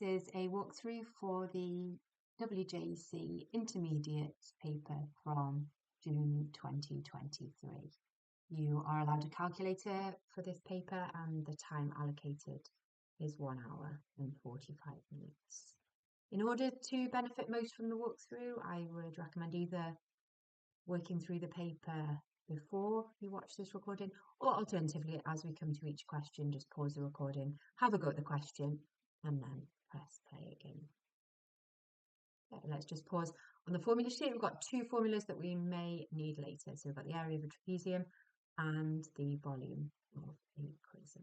This is a walkthrough for the WJEC Intermediate paper from June 2023. You are allowed a calculator for this paper and the time allocated is 1 hour and 45 minutes. In order to benefit most from the walkthrough, I would recommend either working through the paper before you watch this recording, or alternatively, as we come to each question, just pause the recording, have a go at the question, and then press play again. Okay, let's just pause on the formula sheet. We've got two formulas that we may need later. So we've got the area of a trapezium and the volume of a prism.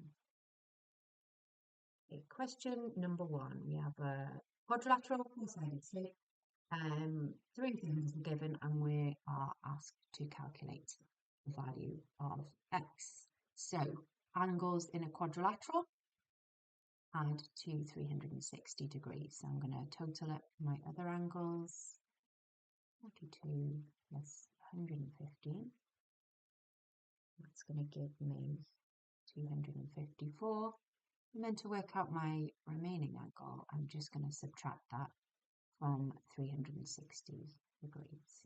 Okay, question number 1. We have a quadrilateral four-sided slit. 3 things are given and we are asked to calculate the value of x. So angles in a quadrilateral add to 360 degrees. So I'm going to total up my other angles. 42 plus 115. That's going to give me 254. And then to work out my remaining angle, I'm just going to subtract that from 360 degrees,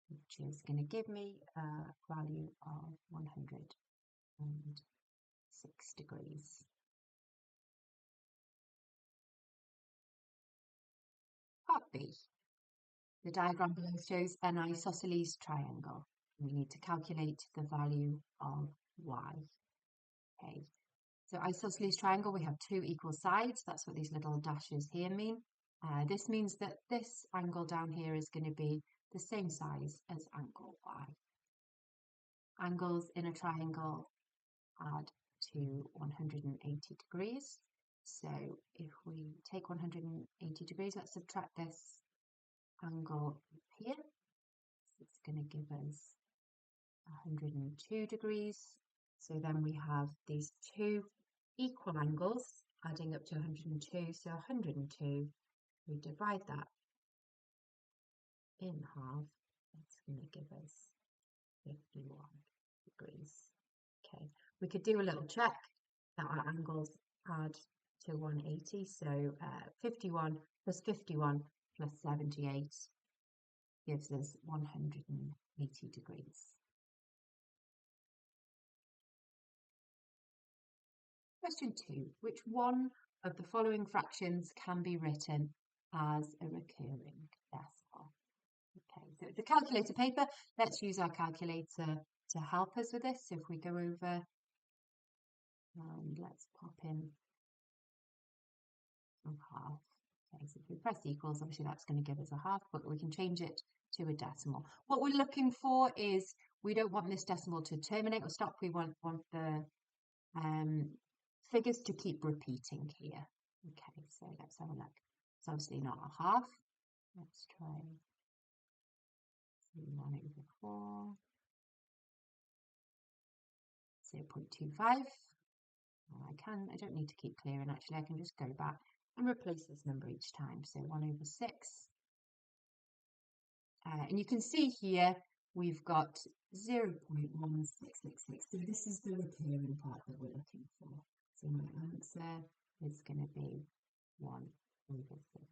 which is going to give me a value of 106 degrees. Part B. The diagram below shows an isosceles triangle. We need to calculate the value of y. Okay. So isosceles triangle, we have 2 equal sides. That's what these little dashes here mean. This means that this angle down here is going to be the same size as angle y. Angles in a triangle add to 180 degrees. So if we take 180 degrees, let's subtract this angle here. So it's going to give us 102 degrees. So then we have these 2 equal angles adding up to 102. So 102, we divide that in half. It's going to give us 51 degrees. Okay, we could do a little check that our angles add to 180. So 51 plus 51 plus 78 gives us 180 degrees. Question 2. Which one of the following fractions can be written as a recurring decimal? Okay, so it's a calculator paper. Let's use our calculator to help us with this. So if we go over and let's pop in a half. Okay, so if we press equals, obviously that's going to give us a half, but we can change it to a decimal. What we're looking for is we don't want this decimal to terminate or stop. We want the figures to keep repeating here. Okay, so let's have a look. It's obviously not a half. Let's try 1 over 4. 0.25. I don't need to keep clearing actually, I can just go back and replace this number each time. So 1 over 6. And you can see here we've got 0.1666. So this is the recurring part that we're looking for. So my answer is going to be 1 over 6.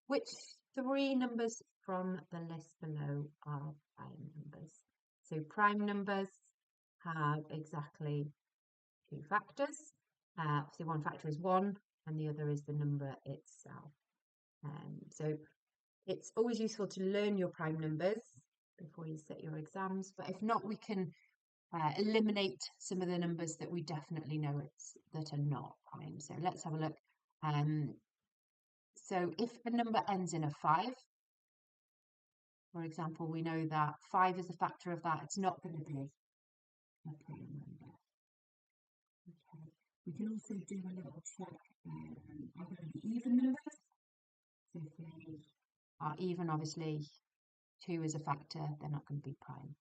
Which 3 numbers from the list below are prime numbers? So prime numbers have exactly 2 factors. So one factor is 1 and the other is the number itself. So it's always useful to learn your prime numbers before you set your exams, but if not, we can eliminate some of the numbers that we definitely know that are not prime. So let's have a look. So if a number ends in a 5, for example, we know that 5 is a factor of that. It's not going to be a prime number. Okay. We can also do a little check on the even numbers. So if they are even, obviously 2 is a factor, they're not going to be prime.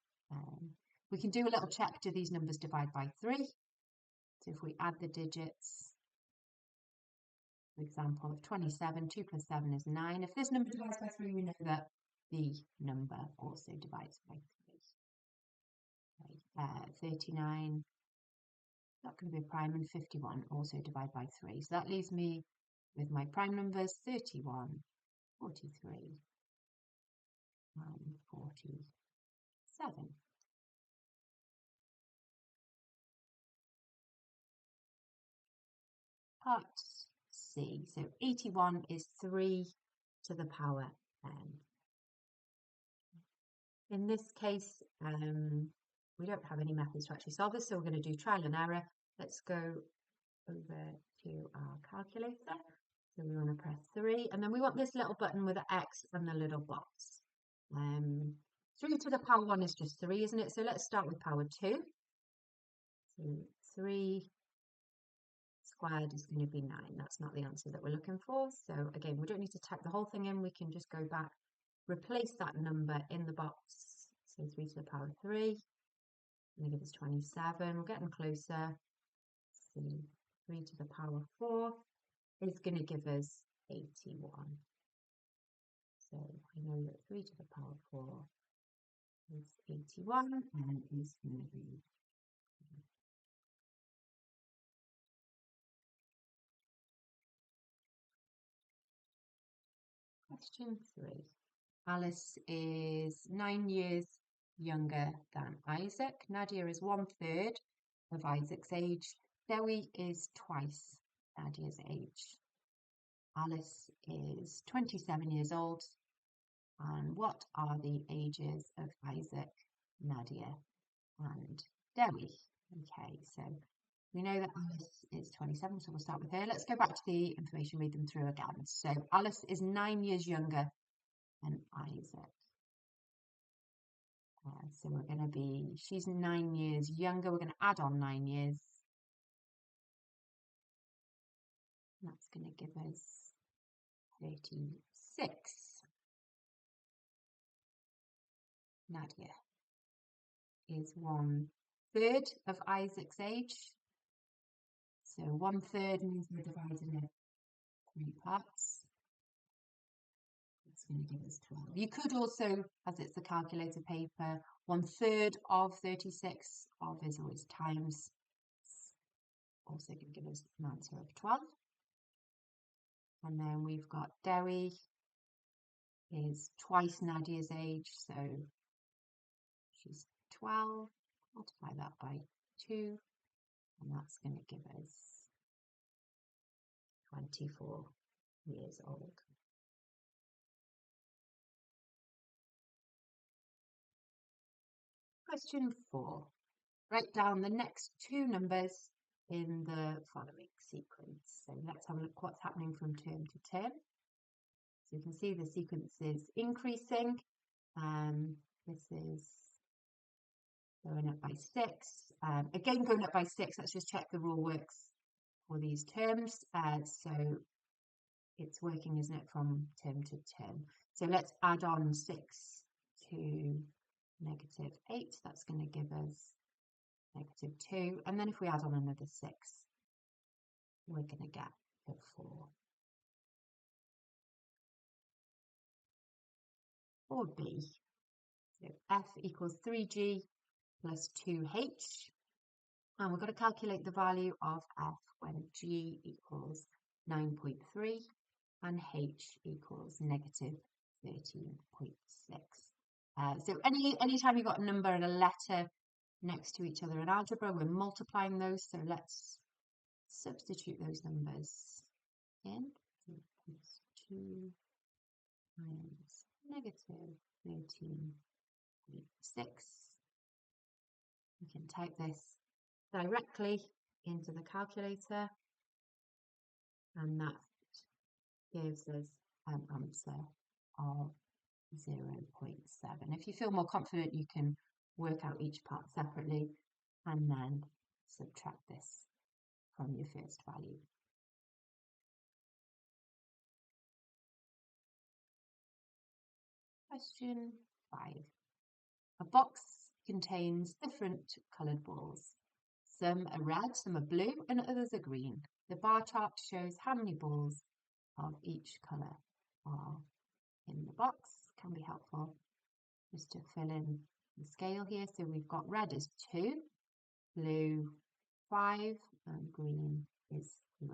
We can do a little check, do these numbers divide by 3? So if we add the digits, for example, of 27, 2 plus 7 is 9. If this number divides by 3, we know that the number also divides by 3. 39 That can be a prime, and 51 also divide by 3. So that leaves me with my prime numbers 31, 43, and 47. Part C. So 81 is 3 to the power n. In this case, we don't have any methods to actually solve this, so we're going to do trial and error. Let's go over to our calculator. So we want to press 3, and then we want this little button with the X and the little box. 3 to the power 1 is just 3, isn't it? So let's start with power 2. So 3 squared is going to be 9. That's not the answer that we're looking for. So again, we don't need to type the whole thing in. We can just go back, replace that number in the box. So 3 to the power 3. Going to give us 27. We're getting closer. So 3 to the power 4 is going to give us 81. So I know that 3 to the power 4 is 81 and is going to be question 3. Alice is 9 years younger than Isaac. Nadia is 1/3 of Isaac's age. Dewi is twice Nadia's age. Alice is 27 years old. And what are the ages of Isaac, Nadia, and Dewi? Okay, so we know that Alice is 27, so we'll start with her. Let's go back to the information, read them through again. So Alice is 9 years younger than Isaac. So we're going to be, she's 9 years younger. We're going to add on 9 years. That's going to give us 36. Nadia is 1/3 of Isaac's age. So 1/3 means we're dividing it 3 parts. It's going to give us 12. You could also, as it's a calculator paper, 1/3 of 36 of is always times. Also going to give us an answer of 12. And then we've got Dewi is twice Nadia's age, so she's 12. Multiply that by 2, and that's going to give us 24 years old. Question 4. Write down the next 2 numbers in the following sequence. So let's have a look what's happening from term to term. So you can see the sequence is increasing. This is going up by 6. Again, going up by 6, let's just check the rule works for these terms. So it's working, isn't it, from term to term. So let's add on 6 to -8. That's going to give us -2. And then if we add on another 6, we're going to get the 4. Or B. So F equals 3G plus 2H. And we're going to calculate the value of F when G equals 9.3 and H equals -13.6. So anytime you've got a number and a letter next to each other in algebra, we're multiplying those. So let's substitute those numbers in. So it's 2 times -13.6. We can type this directly into the calculator, and that gives us an answer of 0.7. If you feel more confident, you can work out each part separately and then subtract this from your first value. Question 5. A box contains different coloured balls. Some are red, some are blue, and others are green. The bar chart shows how many balls of each colour are in the box. Can be helpful just to fill in the scale here. So we've got red is 2, blue 5 and green is 3.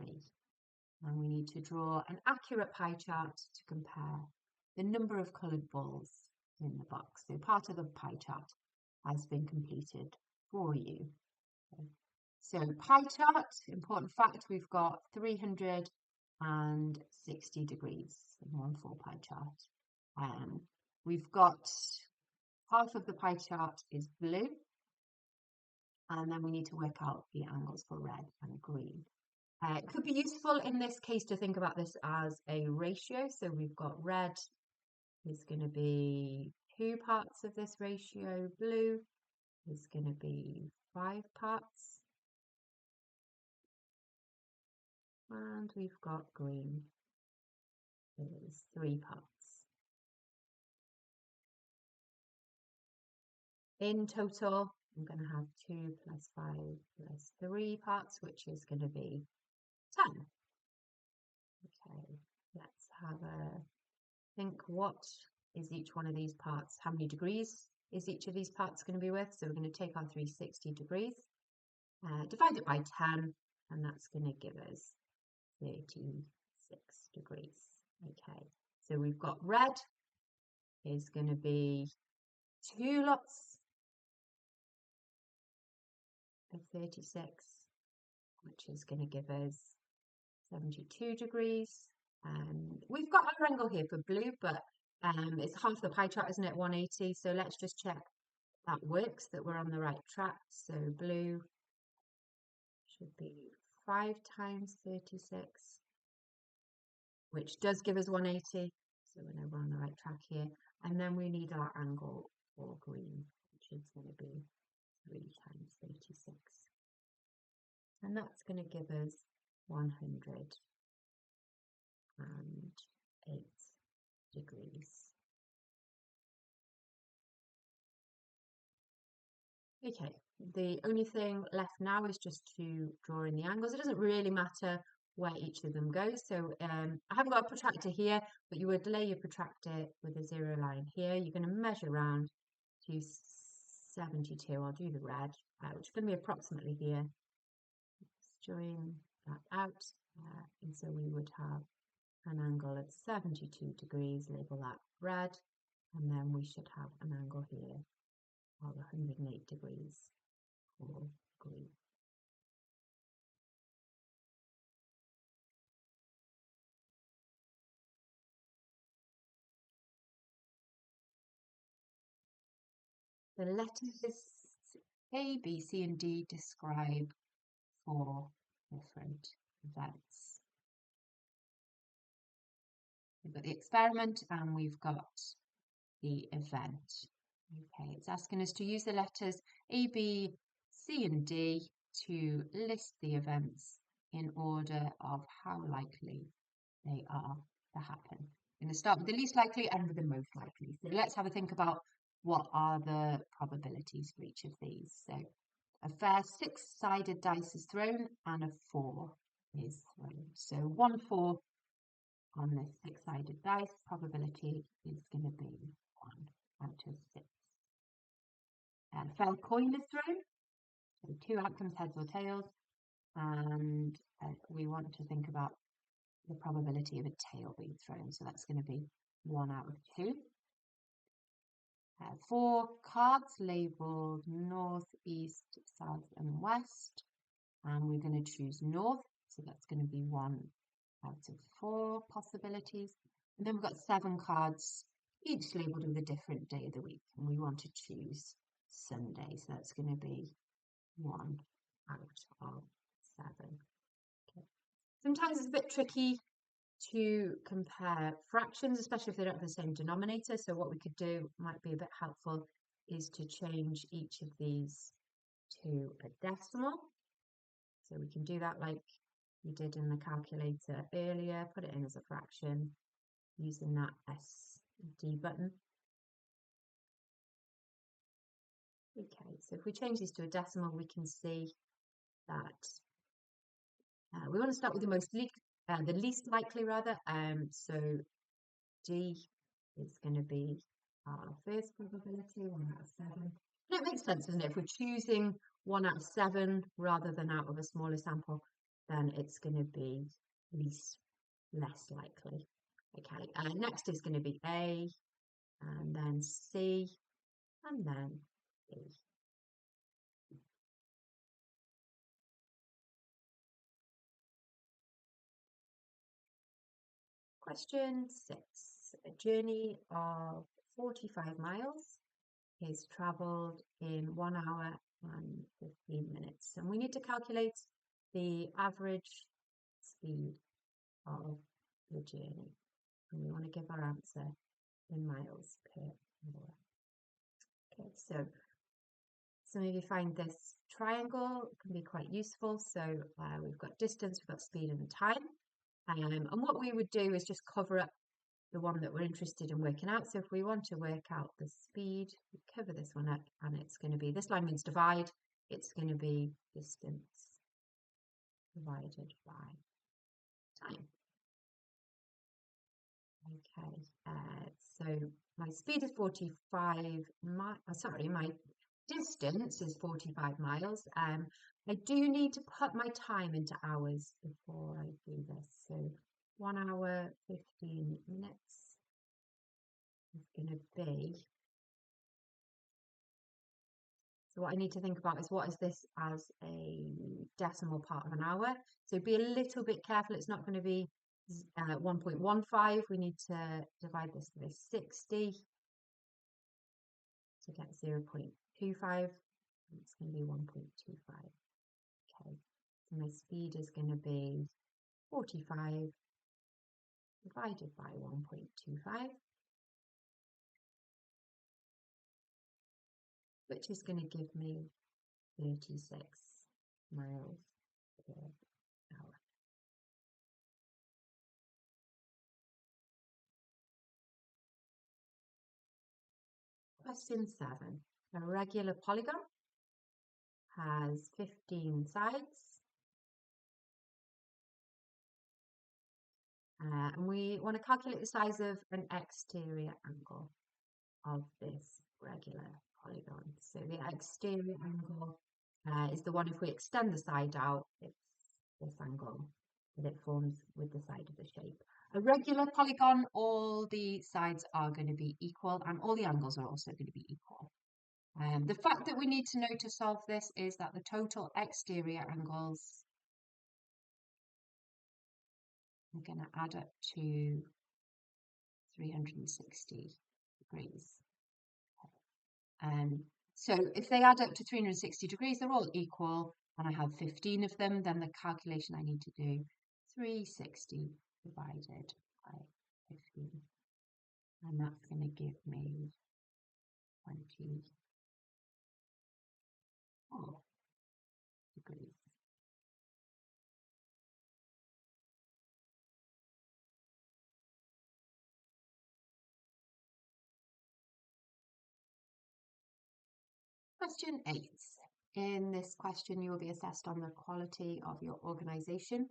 And we need to draw an accurate pie chart to compare the number of coloured balls in the box. So part of the pie chart has been completed for you. So pie chart, important fact, we've got 360 degrees in 1/4 pie chart. We've got half of the pie chart is blue, and then we need to work out the angles for red and green. It could be useful in this case to think about this as a ratio. So we've got red is going to be 2 parts of this ratio, blue is going to be 5 parts, and we've got green is 3 parts. In total, I'm going to have 2 plus 5 plus 3 parts, which is going to be 10. Okay, let's have a think. What is each one of these parts? How many degrees is each of these parts going to be with? So we're going to take our 360 degrees, divide it by 10, and that's going to give us 36 degrees. Okay, so we've got red is going to be 2 lots of 36, which is going to give us 72 degrees. We've got our angle here for blue, but it's half the pie chart, isn't it? 180. So let's just check that works, that we're on the right track. So blue should be 5 times 36, which does give us 180. So we know we're on the right track here. And then we need our angle for green, which is going to be 3 times 36. And that's going to give us 108 degrees. Okay, the only thing left now is just to draw in the angles. It doesn't really matter where each of them goes. So I haven't got a protractor here, but you would lay your protractor with a 0 line here. You're going to measure around to 72. I'll do the red, which is going to be approximately here. Let's join that out. And so we would have an angle at 72 degrees, label that red, and then we should have an angle here of 108 degrees for green. The letters A, B, C, and D describe 4 different events. We've got the experiment and we've got the event. Okay, it's asking us to use the letters A, B, C, and D to list the events in order of how likely they are to happen. I'm going to start with the least likely and with the most likely. So let's have a think about what are the probabilities for each of these. So a fair 6-sided dice is thrown and a 4 is thrown. So 1 4 on this 6-sided dice, probability is going to be 1 out of 6. A fair coin is thrown, so 2 outcomes, heads or tails, and we want to think about the probability of a tail being thrown, so that's going to be 1 out of 2. 4 cards labelled north, east, south and west, and we're going to choose north, so that's going to be 1 out of 4 possibilities. And then we've got 7 cards, each labelled with a different day of the week, and we want to choose Sunday, so that's going to be 1 out of 7. Okay. Sometimes it's a bit tricky to compare fractions, especially if they don't have the same denominator. So what we could do might be a bit helpful is to change each of these to a decimal. So we can do that like we did in the calculator earlier, put it in as a fraction using that SD button. Okay, so if we change these to a decimal, we can see that we want to start with the least likely rather. So D is going to be our first probability, 1 out of 7. And it makes sense, doesn't it? If we're choosing 1 out of 7 rather than out of a smaller sample, then it's going to be less likely. Okay, next is going to be A, and then C, and then B. Question 6. A journey of 45 miles is travelled in 1 hour and 15 minutes. And we need to calculate the average speed of the journey. And we want to give our answer in miles per hour. Okay, so some of you find this triangle can be quite useful. So we've got distance, we've got speed and time. And what we would do is just cover up the one that we're interested in working out. So if we want to work out the speed, we cover this one up, and it's going to be, this line means divide, it's going to be distance divided by time. Okay, so my speed is 45 miles, my distance is 45 miles. I do need to put my time into hours before I do this. So 1 hour, 15 minutes is going to be, so what I need to think about is, what is this as a decimal part of an hour? So be a little bit careful. It's not going to be 1.15. We need to divide this by 60 to get 0.25. It's going to be 1.25. Okay, so my speed is going to be 45 divided by 1.25, which is going to give me 36 miles per hour. Question 7. A regular polygon has 15 sides, and we want to calculate the size of an exterior angle of this regular polygon. So the exterior angle is the one, if we extend the side out, it's this angle that it forms with the side of the shape. A regular polygon, all the sides are going to be equal, and all the angles are also going to be equal. The fact that we need to know to solve this is that the total exterior angles are going to add up to 360 degrees. So if they add up to 360 degrees, they're all equal, and I have 15 of them, then the calculation I need to do, 360 divided by 15. And that's going to give me 24 degrees. Question 8. In this question, you will be assessed on the quality of your organisation,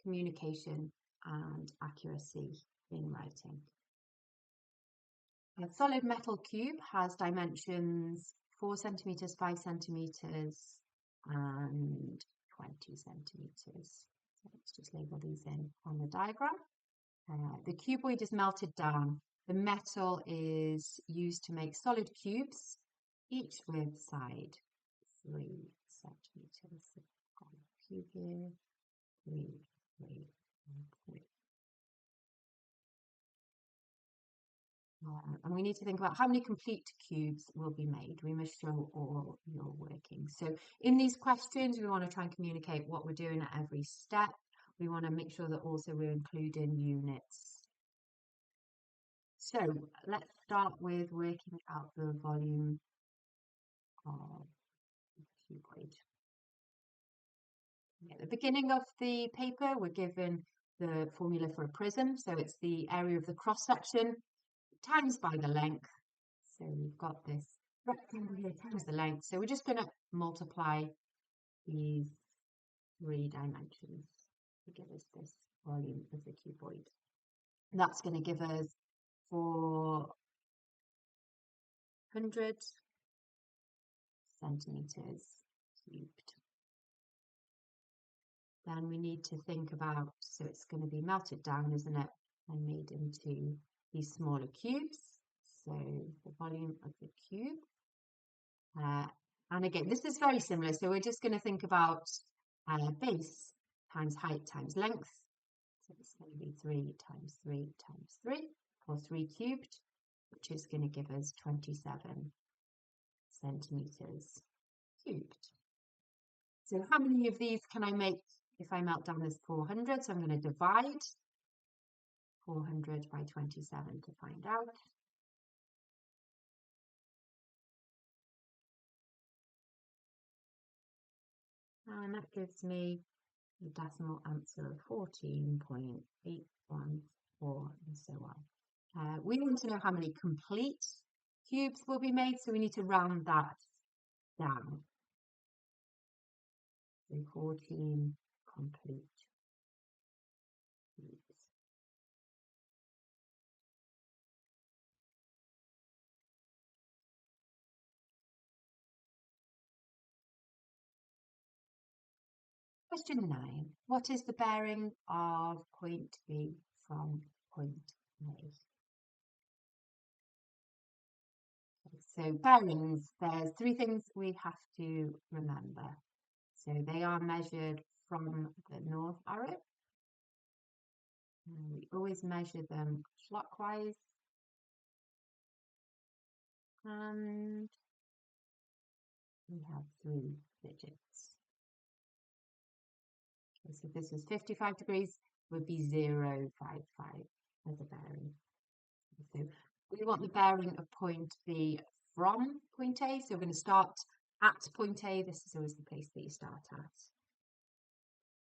communication, and accuracy in writing. A solid metal cube has dimensions 4 centimetres, 5 centimetres, and 20 centimetres. So let's just label these in on the diagram. The cuboid is melted down. The metal is used to make solid cubes, each with side 3 centimetres. So I've got a cube here, 3, 3, and 3. And we need to think about how many complete cubes will be made. We must show all your working. So in these questions, we want to try and communicate what we're doing at every step. We want to make sure that also we're including units. So let's start with working out the volume of the cuboid. At the beginning of the paper, we're given the formula for a prism. So it's the area of the cross section times by the length. So we've got this rectangle here times the length. So we're just going to multiply these 3 dimensions to give us this volume of the cuboid. And that's going to give us 400 centimeters cubed. Then we need to think about, so it's going to be melted down, isn't it, and made into these smaller cubes. So the volume of the cube. And again, this is very similar. So we're just going to think about base times height times length. So it's going to be 3 times 3 times 3, or 3 cubed, which is going to give us 27 centimeters cubed. So how many of these can I make if I melt down this 400? So I'm going to divide 400 by 27 to find out. And that gives me the decimal answer of 14.814 and so on. We want to know how many complete cubes will be made, so we need to round that down. So 14 complete cubes. Question 9. What is the bearing of point B from point A? So bearings, there's 3 things we have to remember. So they are measured from the north arrow. And we always measure them clockwise. And we have 3 digits. Okay, so if this was 55 degrees, would be 0.55 as a bearing. So we want the bearing of point B from point A. So we're going to start at point A. This is always the place that you start at.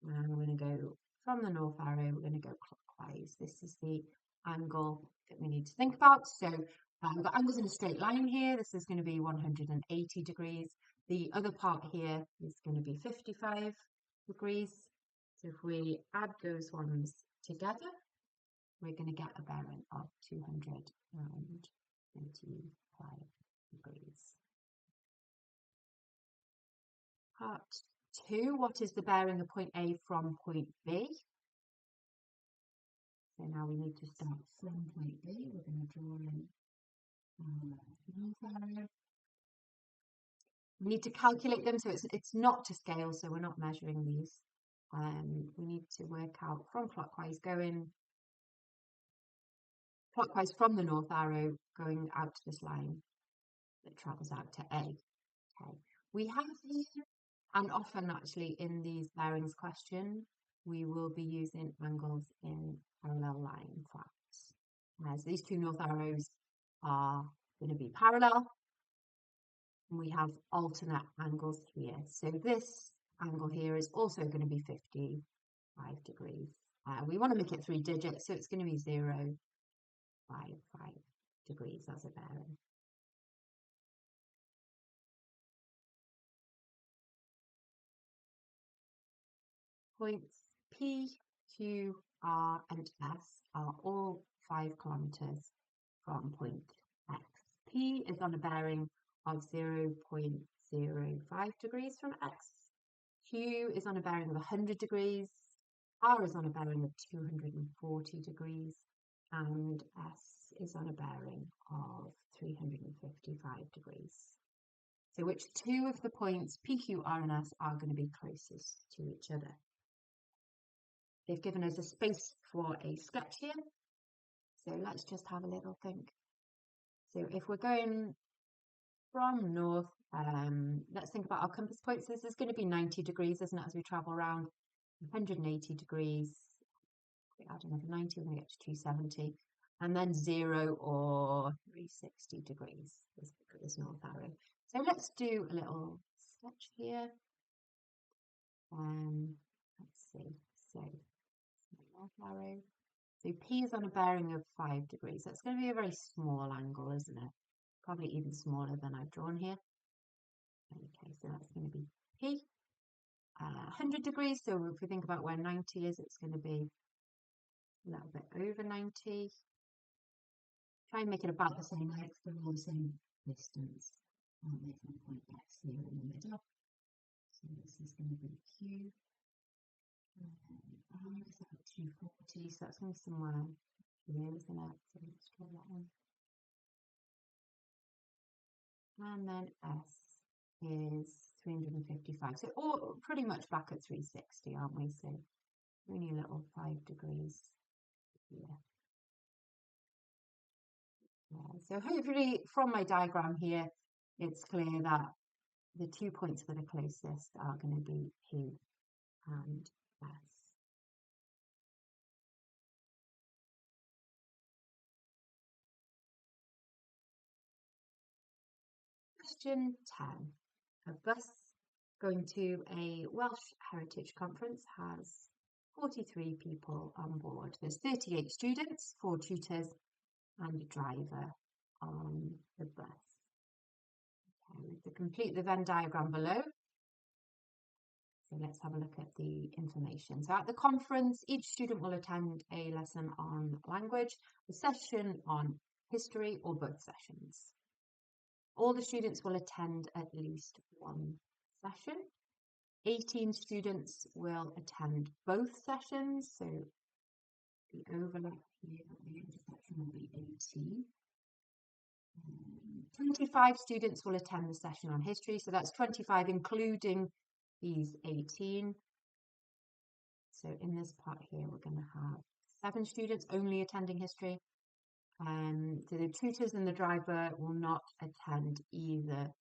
And we're going to go from the north arrow, we're going to go clockwise. This is the angle that we need to think about. So we've got angles in a straight line here. This is going to be 180 degrees. The other part here is going to be 55 degrees. So if we add those ones together, we're going to get a bearing of 225 degrees. Part 2, what is the bearing of point A from point B? So now we need to start from point B. We're going to draw in north arrow. We need to calculate them, so it's not to scale, so we're not measuring these. We need to work out from clockwise, going clockwise from the north arrow, going out to this line that travels out to A. Okay. We have here, and often actually in these bearings question, we will be using angles in parallel line facts. So these 2 north arrows are going to be parallel. And we have alternate angles here. So this angle here is also going to be 55 degrees. We want to make it 3 digits, so it's going to be 0.55 degrees as a bearing. Points P, Q, R and S are all 5 kilometers from point X. P is on a bearing of 0.05 degrees from X. Q is on a bearing of 100 degrees. R is on a bearing of 240 degrees. And S is on a bearing of 355 degrees. So which 2 of the points P, Q, R and S are going to be closest to each other? They've given us a space for a sketch here. So let's just have a little think. So if we're going from north, let's think about our compass points. This is going to be 90 degrees, isn't it, as we travel around? 180 degrees. We add another 90, we're going to get to 270. And then 0 or 360 degrees. Let's look at this north arrow. So let's do a little sketch here. Let's see. So north arrow. So P is on a bearing of 5 degrees. That's going to be a very small angle, isn't it? Probably even smaller than I've drawn here. Okay, so that's going to be P. 100 degrees, so if we think about where 90 is, it's going to be a little bit over 90. Try and make it about the same length, but all the same distance. and make a point X here in the middle. So this is going to be Q. And I is out 240, so that's going to be somewhere here, isn't it? So let's try that one. And then S is 355. So all pretty much back at 360, aren't we? So only a little 5 degrees here. Yeah. So hopefully from my diagram here, it's clear that the 2 points that are closest are going to be P and S. Question 10. A bus going to a Welsh Heritage Conference has 43 people on board. There's 38 students, 4 tutors and a driver on the bus. Okay, to complete the Venn diagram below, so let's have a look at the information. So at the conference, each student will attend a lesson on language, a session on history, or both sessions. All the students will attend at least one session. 18 students will attend both sessions, so the overlap here at the intersection will be 18. 25 students will attend the session on history, so that's 25 including these 18. So in this part here, we're going to have 7 students only attending history. So the tutors and the driver will not attend either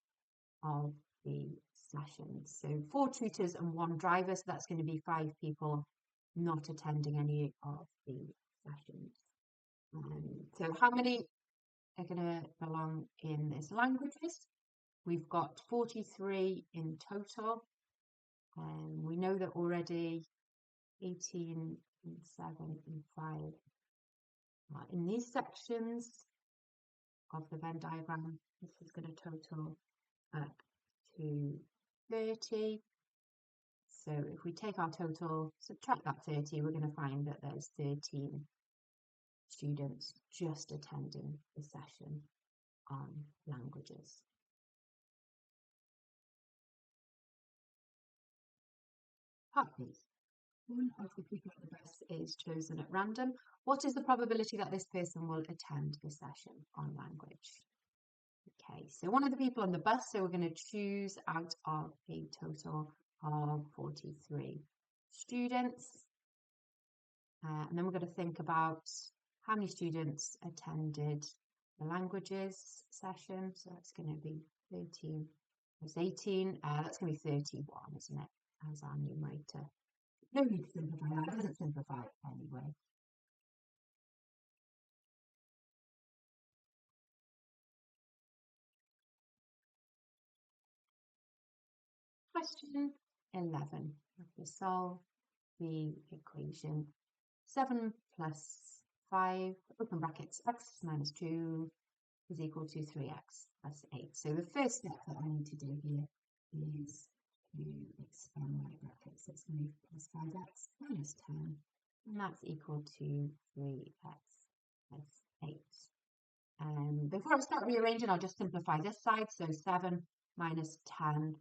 of the sessions. So 4 tutors and 1 driver, so that's going to be 5 people not attending any of the sessions. So how many are going to belong in this languages? We've got 43 in total. We know that already 18 and 7 and 5 are in these sections of the Venn diagram. This is going to total up to 30. So if we take our total, subtract that 30, we're going to find that there's 13 students just attending the session on languages. Part B. One of the people at the bus is chosen at random. What is the probability that this person will attend the session on language? Okay, so one of the people on the bus, so we're going to choose out of a total of 43 students. And then we're going to think about how many students attended the languages session. So that's going to be 13 plus 18. That's going to be 31, isn't it, as our numerator? No need to simplify that. It doesn't simplify it anyway. Question 11. We solve the equation 7 plus 5, open brackets, x minus 2 is equal to 3x plus 8. So the first step that I need to do here is to expand my brackets. So it's going to be plus 5x minus 10, and that's equal to 3x plus 8. And before I start rearranging, I'll just simplify this side. So 7 minus 10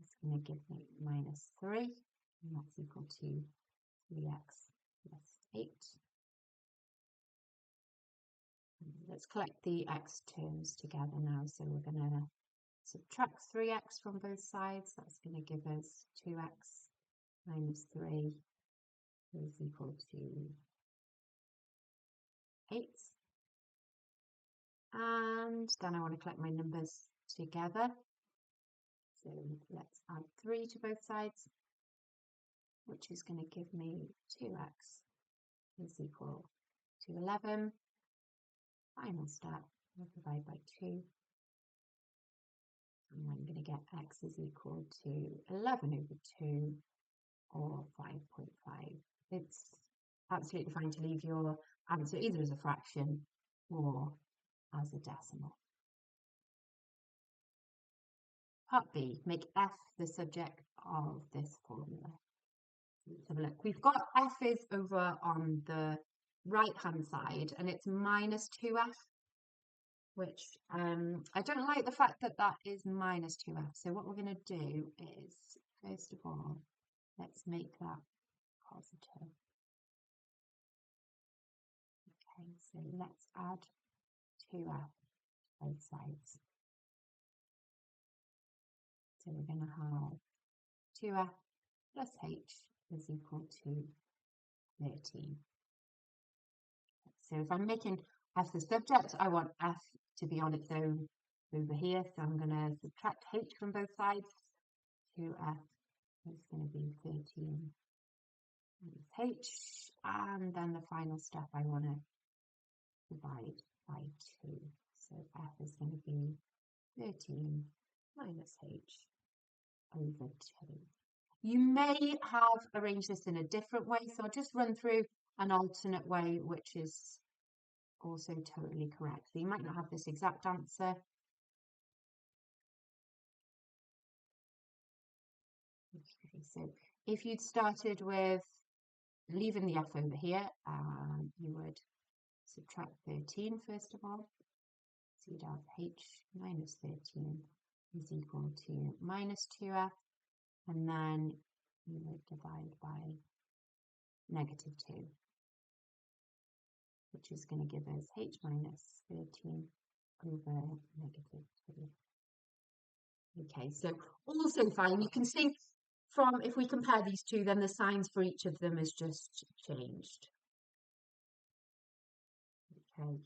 is going to give me minus 3, and that's equal to 3x plus 8. Let's collect the x terms together now. So we're going to subtract 3x from both sides. That's going to give us 2x minus 3 is equal to 8. And then I want to collect my numbers together. So let's add 3 to both sides, which is going to give me 2x is equal to 11. Final step, I'll divide by 2. And I'm going to get x is equal to 11 over 2 or 5.5. It's absolutely fine to leave your answer either as a fraction or as a decimal. Part B, make f the subject of this formula. Let's have a look. We've got f is over on the right hand side and it's minus 2f. which I don't like the fact that that is minus 2f. So what we're going to do is, first of all, let's make that positive. Okay, so let's add 2f both sides. So we're going to have 2f plus h is equal to 13. So if I'm making f the subject, I want f to be on its own over here. So I'm going to subtract h from both sides. 2f is going to be 13 minus h. And then the final step, I want to divide by 2. So f is going to be 13 minus h over 2. You may have arranged this in a different way, so I'll just run through an alternate way, which is also totally correct. So you might not have this exact answer. Okay, so if you'd started with leaving the f over here, you would subtract 13 first of all. So you'd have h minus 13 is equal to minus 2f, and then you would divide by negative 2, which is going to give us h minus 13 over negative 2. Okay, so also fine. You can see from, if we compare these two, then the signs for each of them is just changed. Okay,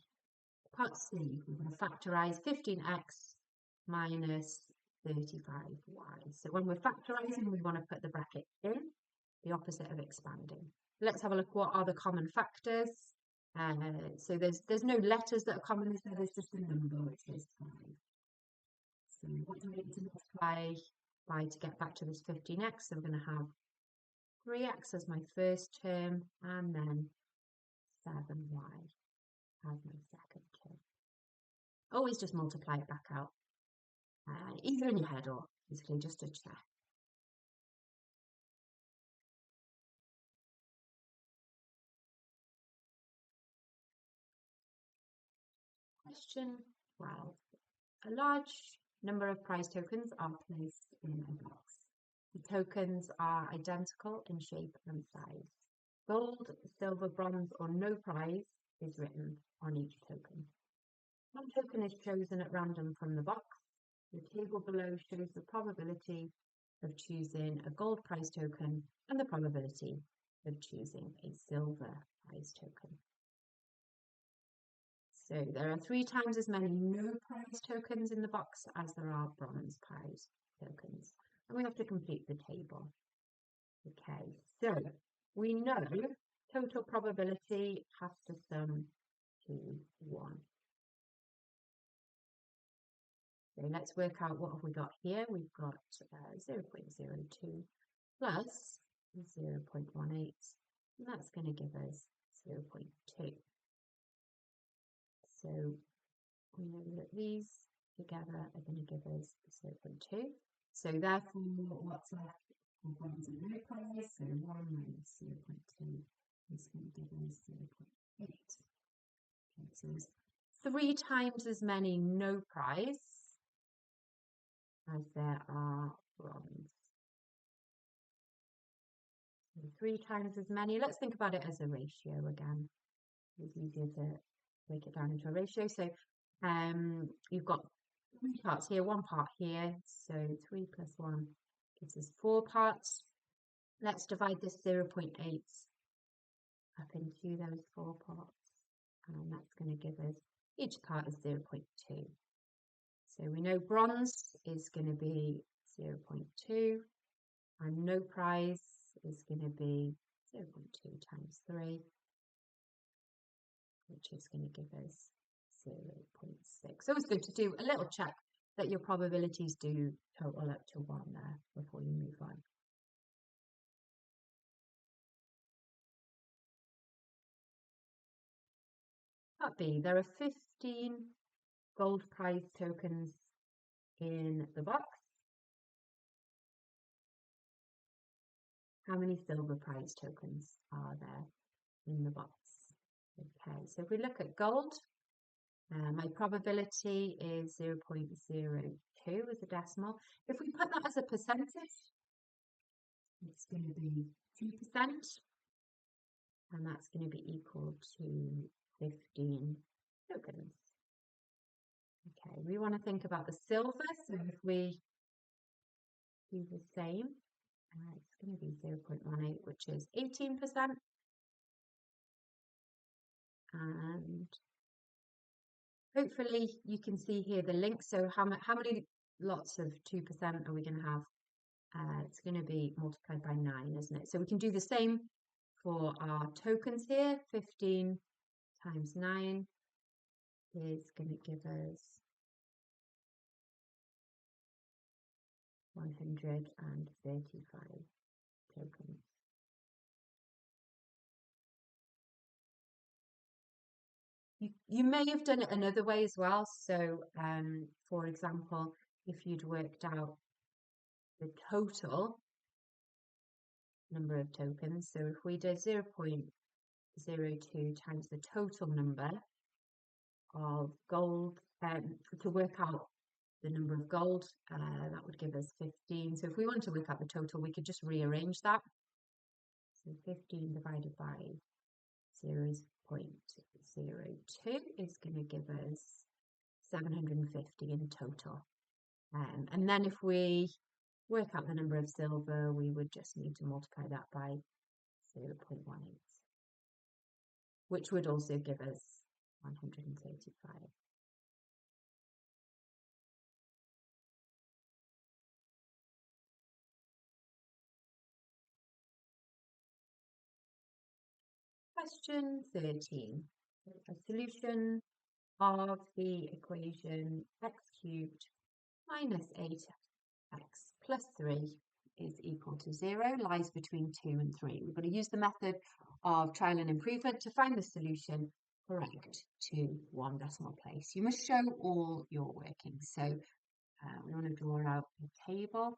part C, we're going to factorize 15x minus 35y. So when we're factorizing, we want to put the bracket in, the opposite of expanding. Let's have a look. What are the common factors? So there's no letters that are common, so there's just a number, which is 5. So what do we need to multiply by to get back to this 15x? So we're going to have 3x as my first term, and then 7y as my second term. Always just multiply it back out, either in your head or basically just to check. Question 12. A large number of prize tokens are placed in a box. The tokens are identical in shape and size. Gold, silver, bronze, or no prize is written on each token. One token is chosen at random from the box. The table below shows the probability of choosing a gold prize token and the probability of choosing a silver prize token. So there are 3 times as many no prize tokens in the box as there are bronze prize tokens. And we have to complete the table. Okay, so we know total probability has to sum to 1. So let's work out what have we got here. We've got 0.02 plus 0.18, and that's going to give us 0.2. So we know that these together are going to give us 0.2. So therefore, what's left for bronze and no prize? So 1 minus 0.2 is going to give us 0.8. Okay, so there's 3 times as many no prize as there are bronze. So 3 times as many. Let's think about it as a ratio again. It's easier to break it down into a ratio. So you've got 3 parts here, 1 part here. So 3 plus 1 gives us 4 parts. Let's divide this 0.8 up into those 4 parts. And that's going to give us, each part is 0.2. So we know bronze is going to be 0.2, and no prize is going to be 0.2 times 3, which is going to give us 0.6. So it's good to do a little check that your probabilities do total up to 1 there before you move on. Part B, there are 15 gold prize tokens in the box. How many silver prize tokens are there in the box? Okay, so if we look at gold, My probability is 0.02 as a decimal. If we put that as a percentage, it's going to be 2%, and that's going to be equal to 15 tokens. Okay, we want to think about the silver, so if we do the same, it's going to be 0.18, which is 18%. And hopefully you can see here the link. So how many lots of 2% are we going to have? It's going to be multiplied by 9, isn't it? So we can do the same for our tokens here. 15 times 9 is going to give us 135 tokens. You may have done it another way as well. So, for example, if you'd worked out the total number of tokens, so if we did 0.02 times the total number of gold, to work out the number of gold, that would give us 15. So if we want to work out the total, we could just rearrange that. So 15 divided by 0.02 is going to give us 750 in total. And then if we work out the number of silver, we would just need to multiply that by 0.18, which would also give us 135. Question 13. A solution of the equation x cubed minus 8x plus 3 is equal to 0 lies between 2 and 3. We're going to use the method of trial and improvement to find the solution correct to one decimal place. You must show all your workings. So we want to draw out a table.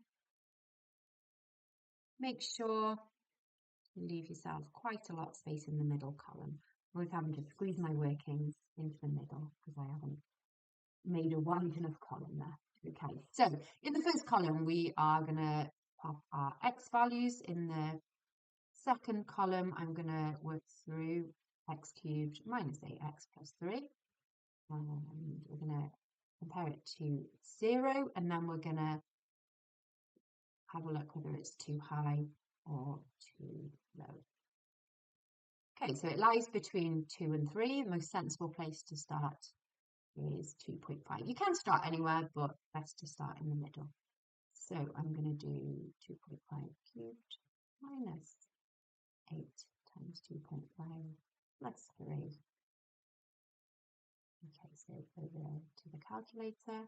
Make sure you leave yourself quite a lot of space in the middle column. I'm always having to squeeze my workings into the middle because I haven't made a wide enough column there. Okay, so in the first column, we are going to pop our x values. In the second column, I'm going to work through x cubed minus 8x plus 3. And we're going to compare it to 0, and then we're going to have a look whether it's too high or too low. Okay, so it lies between 2 and 3. The most sensible place to start is 2.5. You can start anywhere, but best to start in the middle. So I'm going to do 2.5 cubed minus 8 times 2.5 plus 3. Okay, so over to the calculator.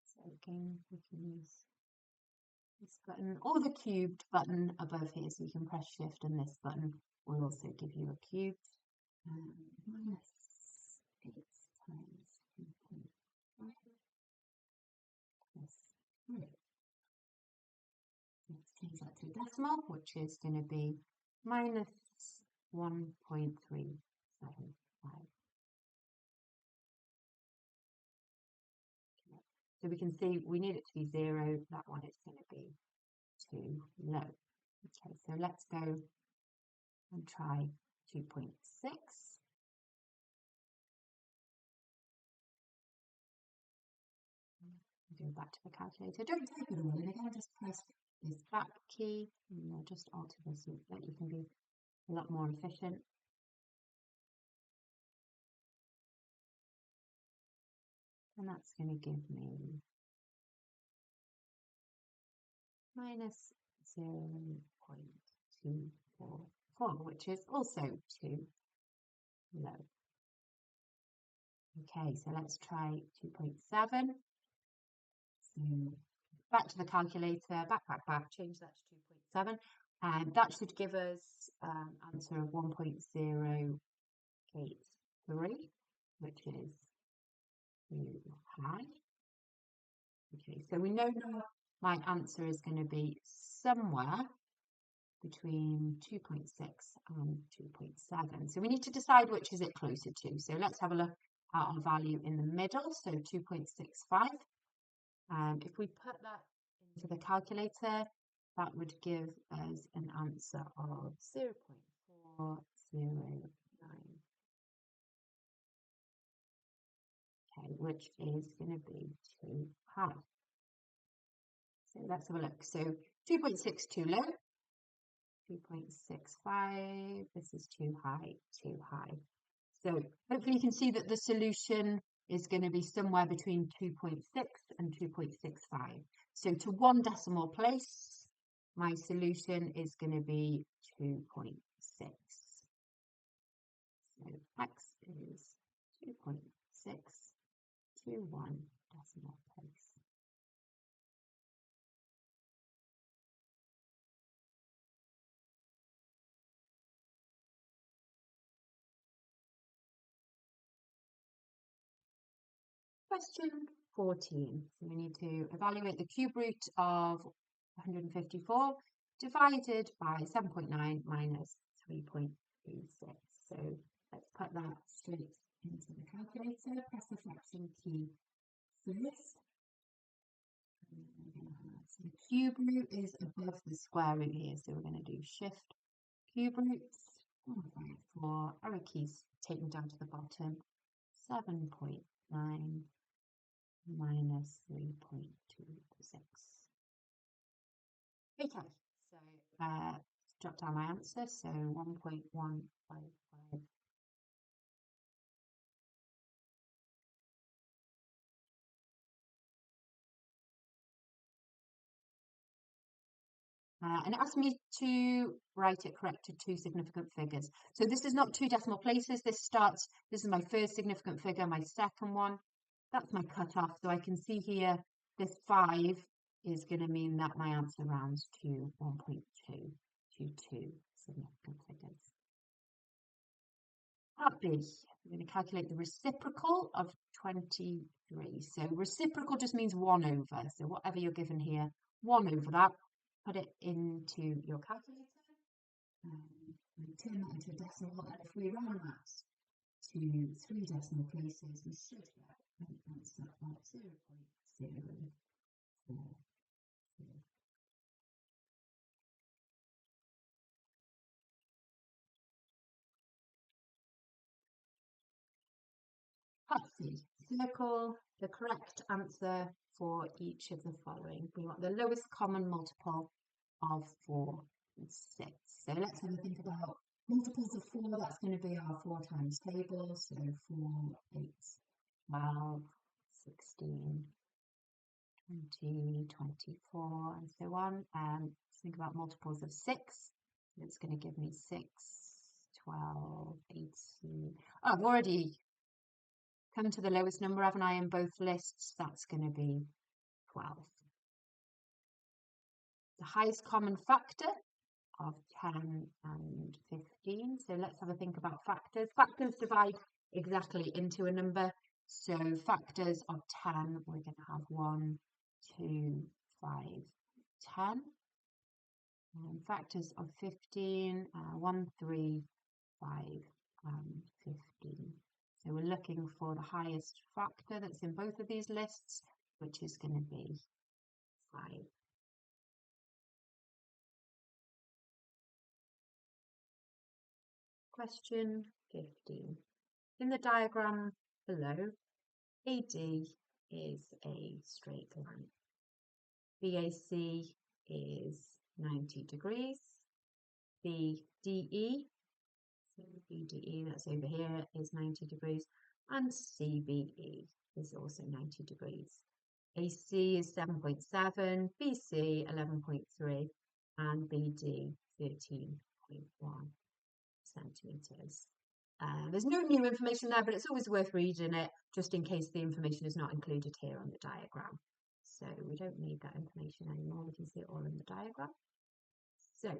So again, we can use this button or the cubed button above here. So you can press shift and this button will also give you a cubed. Minus 8 times 2.5 plus 3. Let's change that to a decimal, which is going to be minus 1.375. So we can see we need it to be 0. That one is going to be too low. Okay, so let's go and try 2.6. Go back to the calculator. Don't type it all in again, just press this back key and you'll just alter this so that you can be a lot more efficient. And that's going to give me minus 0.244, which is also too low. Okay, so let's try 2.7. So back to the calculator, back, change that to 2.7. And that should give us an answer of 1.083, which is too high. Okay, so we know now my answer is going to be somewhere between 2.6 and 2.7. So we need to decide which is it closer to. So let's have a look at our value in the middle, so 2.65. If we put that into the calculator, that would give us an answer of 0.409. Okay, which is going to be too high. So let's have a look. So 2.6 too low, 2.65, this is too high, too high. So hopefully you can see that the solution is going to be somewhere between 2.6 and 2.65. So to one decimal place, my solution is going to be 2.6. So x is 2.6 to one decimal place. Question 14. So we need to evaluate the cube root of 154 divided by 7.9 minus 3.36. So let's put that straight into the calculator. Press the fraction key first. So the cube root is above the square root here, so we're going to do shift cube roots 154, arrow keys taken down to the bottom, 7.9 minus 3.26. Okay, so jot down my answer, so 1.155. And it asked me to write it correct to two significant figures. So this is not two decimal places. This is my first significant figure, my second one. That's my cutoff. So I can see here, this 5 is going to mean that my answer rounds to 1.2 to two significant figures. Part B, we're going to calculate the reciprocal of 23. So reciprocal just means 1 over. So whatever you're given here, 1 over that. Put it into your calculator and turn that into a decimal. And if we round that to 3 decimal places, we should get an answer of 0.042. Part C, circle the correct answer for each of the following. We want the lowest common multiple of 4 and 6. So let's have a think about multiples of 4. That's going to be our 4 times table. So 4, 8, 12, 16, 20, 24, and so on. Let's think about multiples of 6. It's going to give me 6, 12, 18. Oh, I've already come to the lowest number, haven't I, in both lists? That's going to be 12. The highest common factor of 10 and 15. So let's have a think about factors. Factors divide exactly into a number. So factors of 10, we're going to have 1, 2, 5, 10. And factors of 15, 1, 3, 5, and 15. So we're looking for the highest factor that's in both of these lists, which is going to be 5. Question 15. In the diagram below, AD is a straight line. BAC is 90 degrees. BDE, so BDE, that's over here, is 90 degrees. And CBE is also 90 degrees. AC is 7.7, BC 11.3, and BD 13.1 centimetres. There's no new information there, but it's always worth reading it just in case the information is not included here on the diagram. So we don't need that information anymore. We can see it all in the diagram. So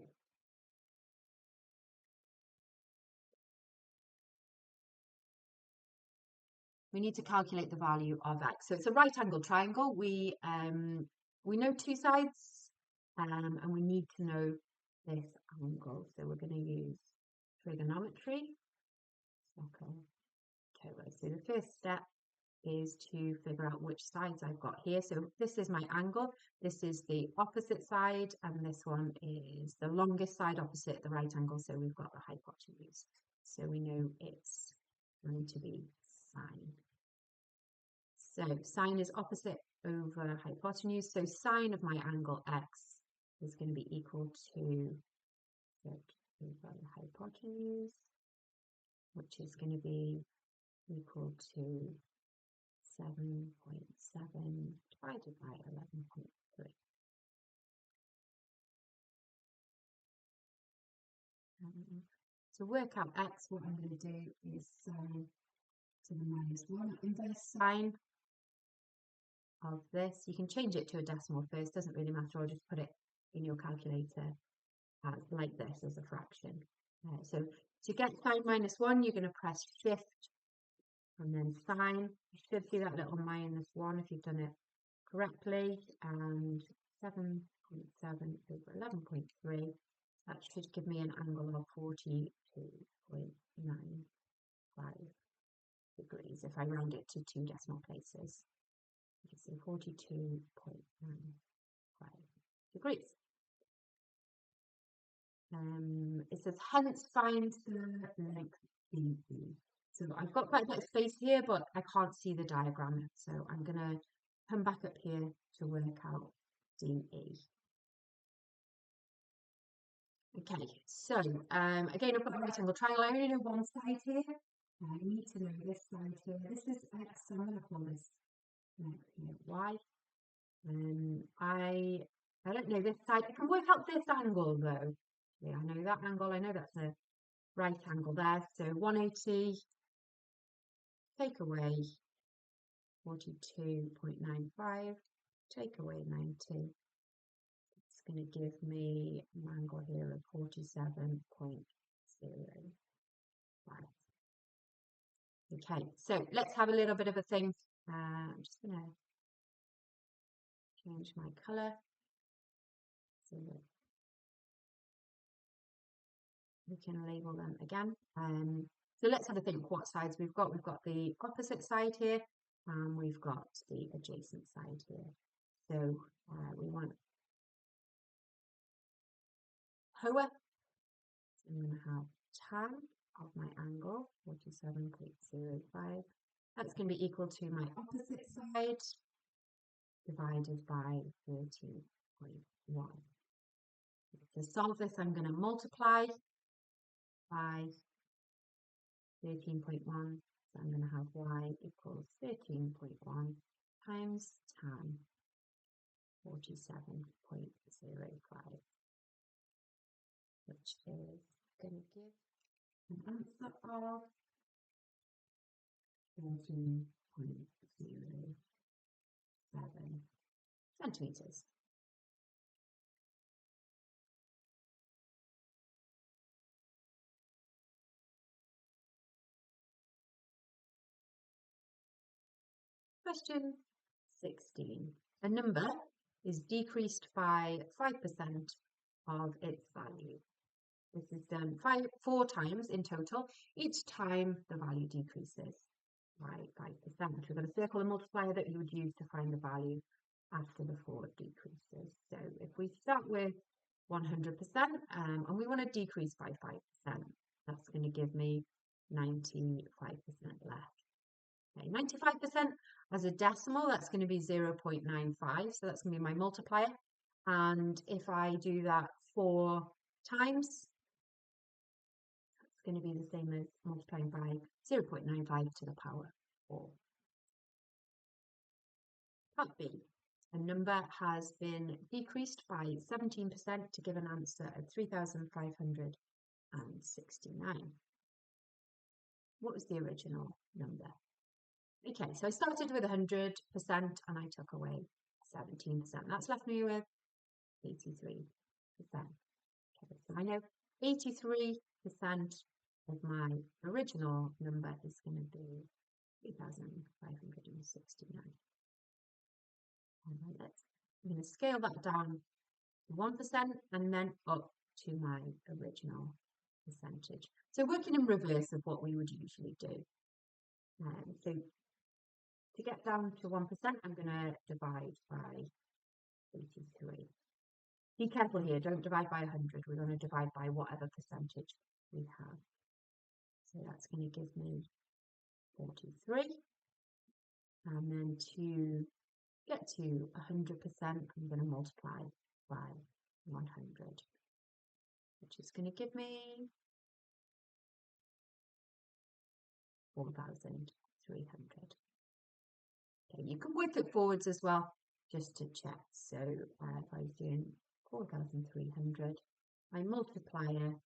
we need to calculate the value of x. So it's a right angled triangle. We know two sides and we need to know this angle. So we're going to use trigonometry. Okay, so the first step is to figure out which sides I've got here. So this is my angle, this is the opposite side, and this one is the longest side opposite the right angle. So we've got the hypotenuse. So we know it's going to be sine. So sine is opposite over hypotenuse. So sine of my angle x is going to be equal to over the hypotenuse, which is going to be equal to 7.7 divided by 11.3. To work out x, what I'm going to do is sine to the -1, inverse sine of this. You can change it to a decimal first, doesn't really matter, or just put it in your calculator like this as a fraction. So to get sine -1, you're going to press shift and then sine. You should see that little -1 if you've done it correctly, and 7.7 over 11.3. That should give me an angle of 42.95 degrees if I round it to 2 decimal places. You can see 42.95 degrees. It says hence find the length DE. So I've got quite a bit of space here, but I can't see the diagram. So I'm going to come back up here to work out DE. Okay, so again, I've got a right angle triangle. I only know one side here. I need to know this side here. This is x, so I'm going to call this y. I don't know this side. I can work out this angle though. Yeah, I know that angle. I know that's a right angle there. So 180, take away 42.95, take away 90. It's going to give me an angle here of 47.05. Okay, so let's have a little bit of a thing. I'm just going to change my colour so that we can label them again. So let's have a think what sides we've got. We've got the opposite side here, and we've got the adjacent side here. So we want HOA. So I'm going to have tan of my angle, 47.05. That's going to be equal to my opposite side divided by 13.1. To solve this, I'm going to multiply by 13.1. So I'm going to have y equals 13.1 times tan 47.05, which is going to give an answer of 13.07 centimetres. Question 16. A number is decreased by 5% of its value. This is done 4 times in total. Each time the value decreases by 5%. We've got a circle and multiplier that you would use to find the value after the 4 decreases. So if we start with 100% and we want to decrease by 5%, that's going to give me 95% left. Okay, 95% as a decimal, that's going to be 0.95. So that's going to be my multiplier. And if I do that 4 times, it's going to be the same as multiplying by 0.95 to the power 4. Part B. A number has been decreased by 17% to give an answer of 3,569. What was the original number? Okay, so I started with 100% and I took away 17%. That's left me with 83%. Okay, so I know 83% of my original number is going to be 3,569. I'm going to scale that down to 1% and then up to my original percentage. So working in reverse of what we would usually do. So to get down to 1%, I'm going to divide by 83. Be careful here, don't divide by 100. We're going to divide by whatever percentage we have. So that's going to give me 43. And then to get to 100%, I'm going to multiply by 100, which is going to give me 4,300. Okay, you can work it forwards as well, just to check. So if I was doing 4,300, my multiplier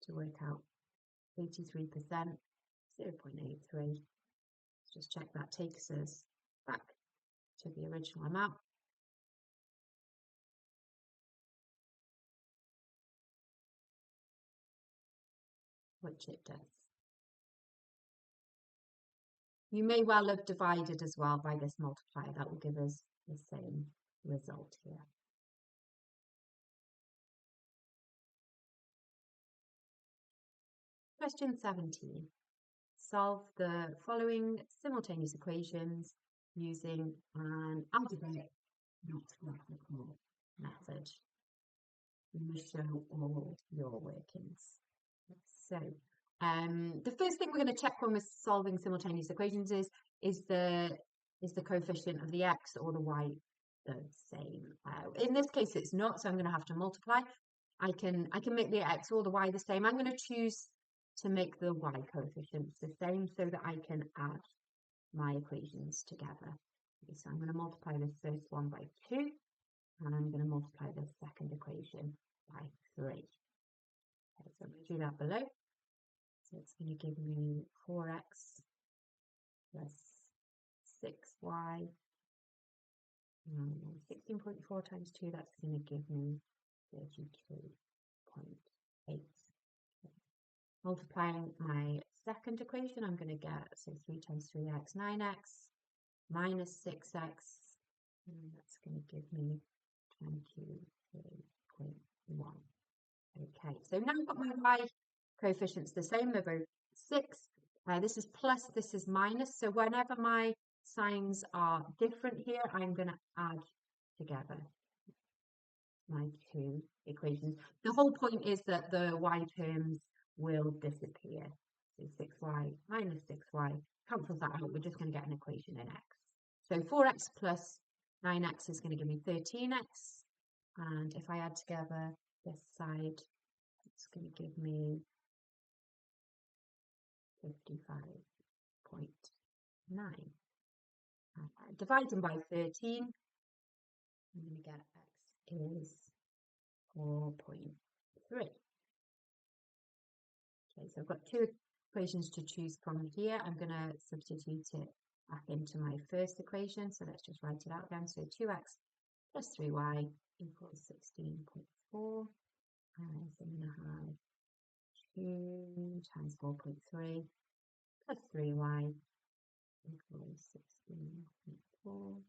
to work out 83%, 0.83. Let's just check that takes us back to the original amount. Which it does. You may well have divided as well by this multiplier. That will give us the same result here. Question 17. Solve the following simultaneous equations using an algebraic, not graphical method. You must show all your workings. So the first thing we're going to check when we're solving simultaneous equations is the coefficient of the x or the y the same. In this case, it's not, so I'm going to have to multiply. I can make the x or the y the same. I'm going to choose to make the y coefficients the same so that I can add my equations together. Okay, so I'm going to multiply this first one by 2, and I'm going to multiply the second equation by 3. Okay, so I'm going to do that below. So it's going to give me 4x plus 6y. 16.4 times 2, that's going to give me 32.8. Multiplying my second equation, I'm going to get, so 3 times 3x, 9x, minus 6x, and that's going to give me 23.1. Okay, so now I've got my y coefficients the same, they're both 6. This is plus, this is minus, so whenever my signs are different here, I'm going to add together my two equations. The whole point is that the y terms will disappear. So 6y minus 6y cancels that out. We're just going to get an equation in x. So 4x plus 9x is going to give me 13x. And if I add together this side, it's going to give me 55.9. Dividing by 13, I'm going to get x is 4.3. Okay, so I've got two equations to choose from here. I'm going to substitute it back into my first equation. So let's just write it out again. So 2x plus 3y equals 16.4. So I'm going to have 2 times 4.3 plus 3y equals 16.4.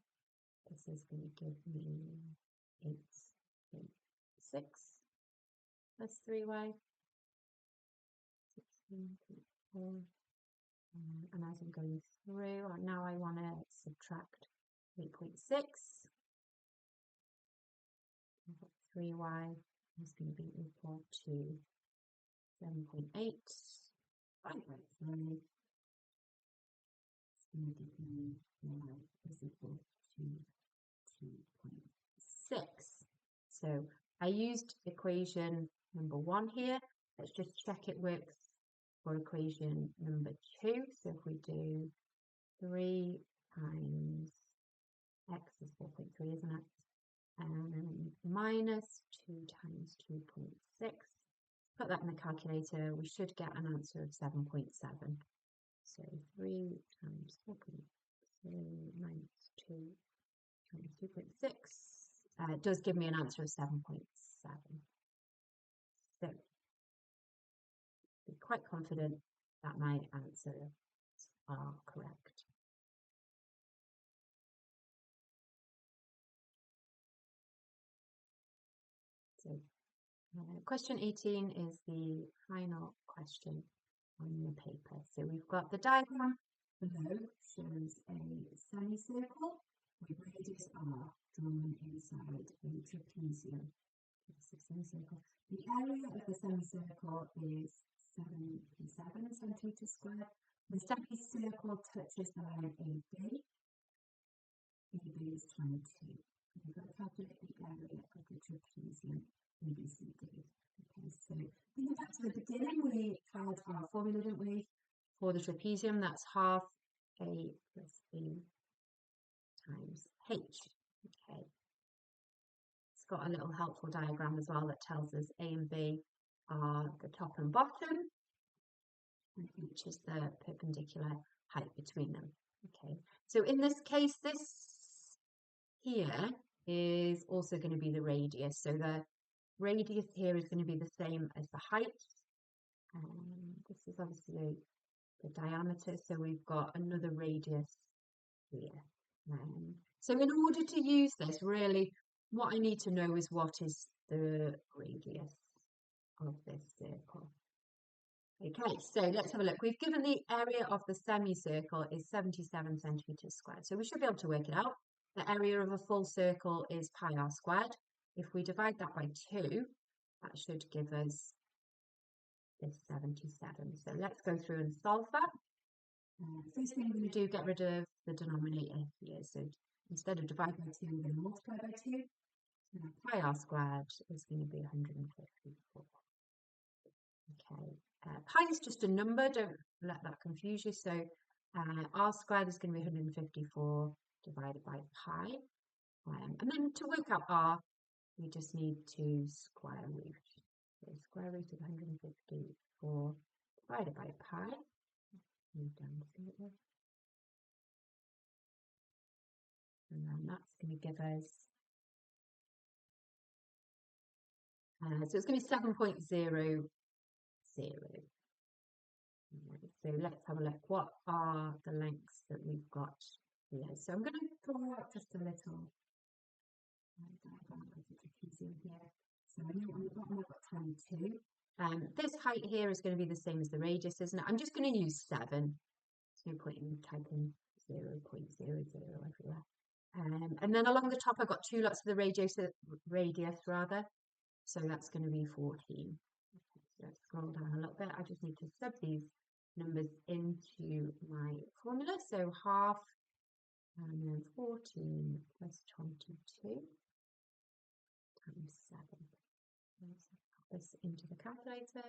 This is going to give me 8.6 plus 3y. 16.4. And as I'm going through, now I want to subtract 8.6. 3y is going to be equal to 7.8. 5.3 is going to give me y is equal to 2.6. So I used equation number 1 here. Let's just check it works for equation number 2. So if we do 3 times x is 4.3, isn't it? And minus 2 times 2.6. Put that in the calculator, we should get an answer of 7.7. So 3 times 4.3 minus 2 times 2.6. It does give me an answer of 7.7. So be quite confident that my answers are correct. So Question 18 is the final question on the paper. So we've got the diagram below shows a semicircle with radius r drawn inside a trapezium. It's a semicircle. The area of the semicircle is 77 centimeters squared. The semicircle touches the line AB. AB is 22. We've got to calculate the area of the trapezium ABCD. Okay, so thinking back to the beginning, we had our formula, didn't we, for the trapezium? That's half A plus B times H. Okay. It's got a little helpful diagram as well that tells us A and B are the top and bottom, and H is the perpendicular height between them. Okay, so in this case, this here is also going to be the radius. So the radius here is going to be the same as the height. This is obviously the diameter, so we've got another radius here. So in order to use this, really, what I need to know is what is the radius of this circle. Okay, so let's have a look. We've given the area of the semicircle is 77 centimeters squared, so we should be able to work it out. The area of a full circle is pi r squared. If we divide that by 2, that should give us this 77. So let's go through and solve that. First thing we're going to do, get rid of the denominator here. So instead of divide by 2, we're going to multiply by 2. So pi r squared is going to be 154. Okay, pi is just a number, don't let that confuse you. So r squared is going to be 154 divided by pi. And then to work out r, we just need to square root. So square root of 154 divided by pi. Move down slightly. And then that's going to give us, so it's going to be 7.00. So let's have a look. What are the lengths that we've got here? So I'm going to draw out just a little diagram of the trapezium here. So I know on the bottom I've got 22. This height here is going to be the same as the radius, isn't it? I'm just going to use 7. There's no point in typing 0.00 everywhere. And then along the top I've got 2 lots of the radius rather. So that's going to be 14. Okay, so let's scroll down a little bit. I just need to sub these numbers into my formula. So half and then 14 plus 22 times 7. Let's put this into the calculator.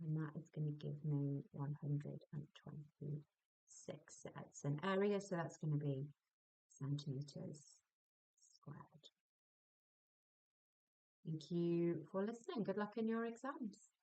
And that is going to give me 126. It's an area, so that's going to be centimeters squared. Thank you for listening. Good luck in your exams.